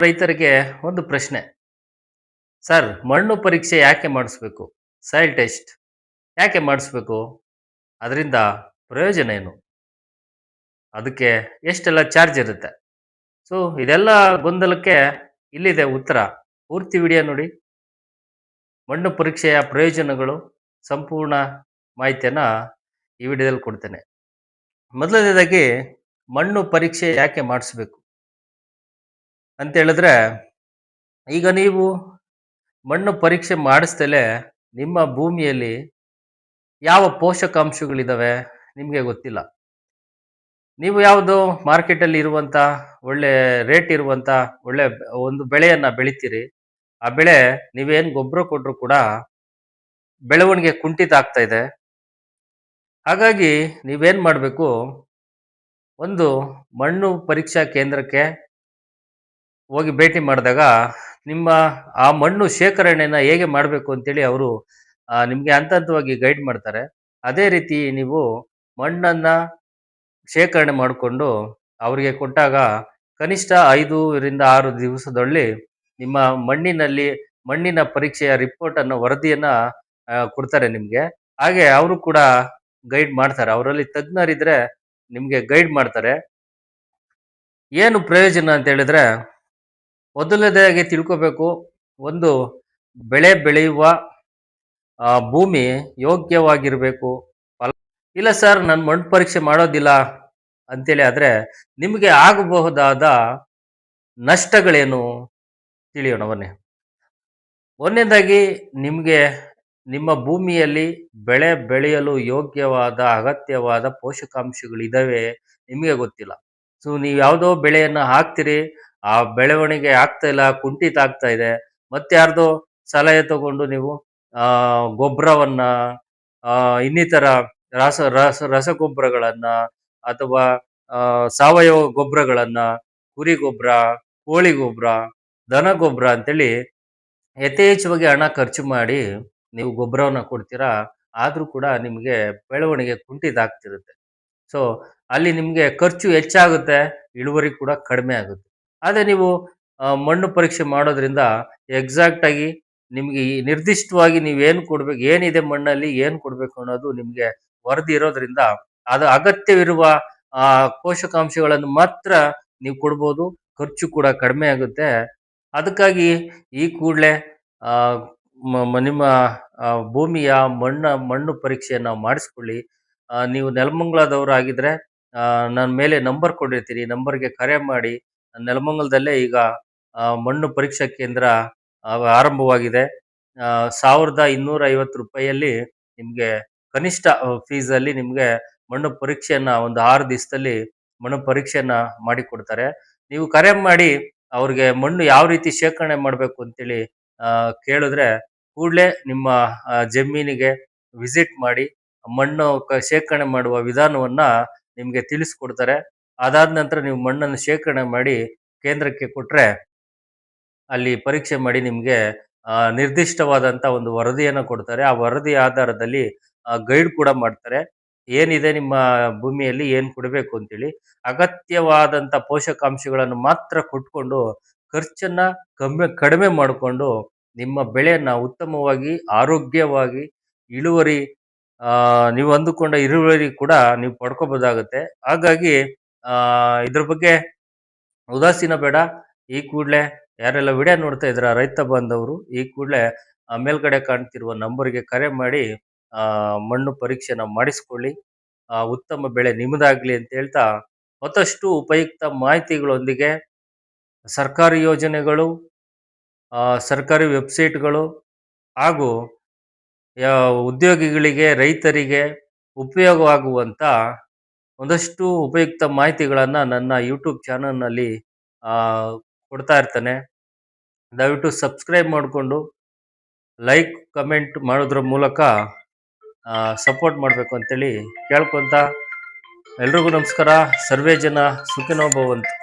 ರೈತರಿಗೆ ಒಂದು ಪ್ರಶ್ನೆ. ಸರ್, ಮಣ್ಣು ಪರೀಕ್ಷೆ ಯಾಕೆ ಮಾಡಿಸ್ಬೇಕು? ಸಾಯಿಲ್ ಟೆಸ್ಟ್ ಯಾಕೆ ಮಾಡಿಸ್ಬೇಕು? ಅದರಿಂದ ಪ್ರಯೋಜನ ಏನು? ಅದಕ್ಕೆ ಎಷ್ಟೆಲ್ಲ ಚಾರ್ಜ್ ಇರುತ್ತೆ? ಸೊ ಇದೆಲ್ಲ ಗೊಂದಲಕ್ಕೆ ಇಲ್ಲಿದೆ ಉತ್ತರ. ಪೂರ್ತಿ ವಿಡಿಯೋ ನೋಡಿ. ಮಣ್ಣು ಪರೀಕ್ಷೆಯ ಪ್ರಯೋಜನಗಳು ಸಂಪೂರ್ಣ ಮಾಹಿತಿಯನ್ನು ಈ ವಿಡಿಯೋದಲ್ಲಿ ಕೊಡ್ತೇನೆ. ಮೊದಲನೇದಾಗಿ ಮಣ್ಣು ಪರೀಕ್ಷೆ ಯಾಕೆ ಮಾಡಿಸ್ಬೇಕು ಅಂತ ಹೇಳಿದ್ರೆ, ಈಗ ನೀವು ಮಣ್ಣು ಪರೀಕ್ಷೆ ಮಾಡಿಸ್ದಲೇ ನಿಮ್ಮ ಭೂಮಿಯಲ್ಲಿ ಯಾವ ಪೋಷಕಾಂಶಗಳಿದ್ದಾವೆ ನಿಮಗೆ ಗೊತ್ತಿಲ್ಲ. ನೀವು ಯಾವುದೋ ಮಾರ್ಕೆಟಲ್ಲಿ ಇರುವಂಥ ಒಳ್ಳೆ ರೇಟ್ ಇರುವಂಥ ಒಳ್ಳೆ ಒಂದು ಬೆಳೆಯನ್ನು ಬೆಳಿತೀರಿ. ಆ ಬೆಳೆ ನೀವೇನು ಗೊಬ್ಬರ ಕೊಟ್ಟರು ಕೂಡ ಬೆಳವಣಿಗೆ ಕುಂಠಿತ ಆಗ್ತಾ ಇದೆ. ಹಾಗಾಗಿ ನೀವೇನು ಮಾಡಬೇಕು, ಒಂದು ಮಣ್ಣು ಪರೀಕ್ಷಾ ಕೇಂದ್ರಕ್ಕೆ ಹೋಗಿ ಭೇಟಿ ಮಾಡಿದಾಗ ನಿಮ್ಮ ಆ ಮಣ್ಣು ಶೇಖರಣೆನ ಹೇಗೆ ಮಾಡಬೇಕು ಅಂತೇಳಿ ಅವರು ನಿಮಗೆ ಹಂತ ಹಂತವಾಗಿ ಗೈಡ್ ಮಾಡ್ತಾರೆ. ಅದೇ ರೀತಿ ನೀವು ಮಣ್ಣನ್ನು ಶೇಖರಣೆ ಮಾಡಿಕೊಂಡು ಅವರಿಗೆ ಕೊಟ್ಟಾಗ ಕನಿಷ್ಠ 5ರಿಂದ 6 ದಿವಸದಲ್ಲಿ ನಿಮ್ಮ ಮಣ್ಣಿನ ಪರೀಕ್ಷೆಯ ರಿಪೋರ್ಟನ್ನು ವರದಿಯನ್ನು ಕೊಡ್ತಾರೆ ನಿಮಗೆ. ಹಾಗೆ ಅವರು ಕೂಡ ಗೈಡ್ ಮಾಡ್ತಾರೆ. ಅವರಲ್ಲಿ ತಜ್ಞರಿದ್ರೆ ನಿಮಗೆ ಗೈಡ್ ಮಾಡ್ತಾರೆ. ಏನು ಪ್ರಯೋಜನ ಅಂತ ಹೇಳಿದ್ರೆ, ಮೊದಲನೇದಾಗಿ ತಿಳ್ಕೋಬೇಕು, ಒಂದು ಬೆಳೆ ಬೆಳೆಯುವ ಭೂಮಿ ಯೋಗ್ಯವಾಗಿರಬೇಕು. ಇಲ್ಲ ಸರ್, ನಾನು ಮಣ್ಣು ಪರೀಕ್ಷೆ ಮಾಡೋದಿಲ್ಲ ಅಂತೇಳಿ ಆದರೆ ನಿಮಗೆ ಆಗಬಹುದಾದ ನಷ್ಟಗಳೇನು ತಿಳಿಯೋಣ ಬನ್ನಿ. ಒಂದನೇದಾಗಿ ನಿಮಗೆ ನಿಮ್ಮ ಭೂಮಿಯಲ್ಲಿ ಬೆಳೆ ಬೆಳೆಯಲು ಯೋಗ್ಯವಾದ ಅಗತ್ಯವಾದ ಪೋಷಕಾಂಶಗಳಿದ್ದಾವೆ ನಿಮಗೆ ಗೊತ್ತಿಲ್ಲ. ಸೊ ನೀವು ಯಾವುದೋ ಬೆಳೆಯನ್ನು ಹಾಕ್ತೀರಿ, ಆ ಬೆಳವಣಿಗೆ ಆಗ್ತಾ ಇಲ್ಲ, ಕುಂಠಿತ ಆಗ್ತಾ ಇದೆ. ಮತ್ತೆ ಯಾರ್ದೋ ಸಲಹೆ ತಗೊಂಡು ನೀವು ಗೊಬ್ಬರವನ್ನ ಇನ್ನಿತರ ರಸಗೊಬ್ಬರಗಳನ್ನ ಅಥವಾ ಸಾವಯವ ಗೊಬ್ಬರಗಳನ್ನ, ಕುರಿ ಗೊಬ್ಬರ, ಕೋಳಿ ಗೊಬ್ಬರ, ದನ ಗೊಬ್ಬರ ಅಂತೇಳಿ ಯಥೇಚ್ಛವಾಗಿ ಹಣ ಖರ್ಚು ಮಾಡಿ ನೀವು ಗೊಬ್ಬರವನ್ನು ಕೊಡ್ತೀರಾ. ಆದರೂ ಕೂಡ ನಿಮಗೆ ಬೆಳವಣಿಗೆ ಕುಂಠಿತ ಆಗ್ತಿರುತ್ತೆ. ಸೊ ಅಲ್ಲಿ ನಿಮಗೆ ಖರ್ಚು ಹೆಚ್ಚಾಗುತ್ತೆ, ಇಳುವರಿ ಕೂಡ ಕಡಿಮೆ ಆಗುತ್ತೆ. ಆದರೆ ನೀವು ಮಣ್ಣು ಪರೀಕ್ಷೆ ಮಾಡೋದ್ರಿಂದ ಎಕ್ಸಾಕ್ಟ್ ಆಗಿ ನಿಮಗೆ ಈ ನಿರ್ದಿಷ್ಟವಾಗಿ ನೀವೇನು ಕೊಡ್ಬೇಕು, ಏನಿದೆ ಮಣ್ಣಲ್ಲಿ ಏನು ಕೊಡಬೇಕು ಅನ್ನೋದು ನಿಮಗೆ ವರದಿ ಇರೋದ್ರಿಂದ ಅದು ಅಗತ್ಯವಿರುವ ಪೋಷಕಾಂಶಗಳನ್ನು ಮಾತ್ರ ನೀವು ಕೊಡ್ಬೋದು. ಖರ್ಚು ಕೂಡ ಕಡಿಮೆ ಆಗುತ್ತೆ. ಅದಕ್ಕಾಗಿ ಈ ಕೂಡಲೇ ನಿಮ್ಮ ಭೂಮಿಯ ಮಣ್ಣು ಪರೀಕ್ಷೆಯನ್ನು ಮಾಡಿಸ್ಕೊಳ್ಳಿ. ನೀವು ನೆಲಮಂಗಲದವರು ಆಗಿದ್ರೆ ನಾನು ಮೇಲೆ ನಂಬರ್ ಕೊಟ್ಟಿರ್ತೀನಿ, ನಂಬರ್ಗೆ ಕರೆ ಮಾಡಿ. ನೆಲಮಂಗಲದಲ್ಲೇ ಈಗ ಮಣ್ಣು ಪರೀಕ್ಷಾ ಕೇಂದ್ರ ಆರಂಭವಾಗಿದೆ. 1250 ರೂಪಾಯಿಯಲ್ಲಿ ನಿಮಗೆ ಕನಿಷ್ಠ ಫೀಸಲ್ಲಿ ನಿಮಗೆ ಮಣ್ಣು ಪರೀಕ್ಷೆಯನ್ನು ಒಂದು 6 ದಿವಸದಲ್ಲಿ ಮಣ್ಣು ಪರೀಕ್ಷೆಯನ್ನು ಮಾಡಿಕೊಡ್ತಾರೆ. ನೀವು ಕರೆ ಮಾಡಿ ಅವ್ರಿಗೆ ಮಣ್ಣು ಯಾವ ರೀತಿ ಶೇಖರಣೆ ಮಾಡಬೇಕು ಅಂತೇಳಿ ಕೇಳಿದ್ರೆ ಕೂಡಲೇ ನಿಮ್ಮ ಜಮೀನಿಗೆ ವಿಸಿಟ್ ಮಾಡಿ ಮಣ್ಣು ಶೇಖರಣೆ ಮಾಡುವ ವಿಧಾನವನ್ನು ನಿಮಗೆ ತಿಳಿಸ್ಕೊಡ್ತಾರೆ. ಅದಾದ ನಂತರ ನೀವು ಮಣ್ಣನ್ನು ಶೇಖರಣೆ ಮಾಡಿ ಕೇಂದ್ರಕ್ಕೆ ಕೊಟ್ಟರೆ ಅಲ್ಲಿ ಪರೀಕ್ಷೆ ಮಾಡಿ ನಿಮಗೆ ನಿರ್ದಿಷ್ಟವಾದಂಥ ಒಂದು ವರದಿಯನ್ನು ಕೊಡ್ತಾರೆ. ಆ ವರದಿ ಆಧಾರದಲ್ಲಿ ಗೈಡ್ ಕೂಡ ಮಾಡ್ತಾರೆ, ಏನಿದೆ ನಿಮ್ಮ ಭೂಮಿಯಲ್ಲಿ ಏನು ಕೊಡಬೇಕು ಅಂತೇಳಿ. ಅಗತ್ಯವಾದಂಥ ಪೋಷಕಾಂಶಗಳನ್ನು ಮಾತ್ರ ಕೊಟ್ಕೊಂಡು ಖರ್ಚನ್ನು ಕಡಿಮೆ ಮಾಡಿಕೊಂಡು ನಿಮ್ಮ ಬೆಳೆಯನ್ನು ಉತ್ತಮವಾಗಿ, ಆರೋಗ್ಯವಾಗಿ, ಇಳುವರಿ ನೀವು ಅಂದುಕೊಂಡ ಇಳುವರಿ ಕೂಡ ನೀವು ಪಡ್ಕೋಬೋದಾಗುತ್ತೆ. ಹಾಗಾಗಿ ಇದ್ರ ಬಗ್ಗೆ ಉದಾಸೀನ ಬೇಡ. ಈ ಕೂಡಲೇ ಯಾರೆಲ್ಲ ವಿಡಿಯೋ ನೋಡ್ತಾ ಇದ್ರ ರೈತ ಬಾಂಧವರು, ಈ ಕೂಡಲೇ ಮೇಲ್ಗಡೆ ಕಾಣ್ತಿರುವ ನಂಬರ್ಗೆ ಕರೆ ಮಾಡಿ ಮಣ್ಣು ಪರೀಕ್ಷೆನ ಮಾಡಿಸ್ಕೊಳ್ಳಿ. ಉತ್ತಮ ಬೆಳೆ ನಿಮ್ಮದಾಗ್ಲಿ ಅಂತ ಹೇಳ್ತಾ, ಮತ್ತಷ್ಟು ಉಪಯುಕ್ತ ಮಾಹಿತಿಗಳೊಂದಿಗೆ ಸರ್ಕಾರಿ ಯೋಜನೆಗಳು, ಸರ್ಕಾರಿ ವೆಬ್ಸೈಟ್ಗಳು ಹಾಗೂ ಉದ್ಯೋಗಿಗಳಿಗೆ, ರೈತರಿಗೆ ಉಪಯೋಗವಾಗುವಂಥ ಒಂದಷ್ಟು ಉಪಯುಕ್ತ ಮಾಹಿತಿಗಳನ್ನು ನನ್ನ ಯೂಟ್ಯೂಬ್ ಚಾನಲ್ನಲ್ಲಿ ಕೊಡ್ತಾ ಇರ್ತಾನೆ. ದಯವಿಟ್ಟು ಸಬ್ಸ್ಕ್ರೈಬ್ ಮಾಡಿಕೊಂಡು ಲೈಕ್ ಕಮೆಂಟ್ ಮಾಡೋದ್ರ ಮೂಲಕ ಸಪೋರ್ಟ್ ಮಾಡಬೇಕು ಅಂತೇಳಿ ಕೇಳ್ಕೊತ, ಎಲ್ರಿಗೂ ನಮಸ್ಕಾರ. ಸರ್ವೇ ಜನ ಸುಖಿನೋ ಭವಂತು.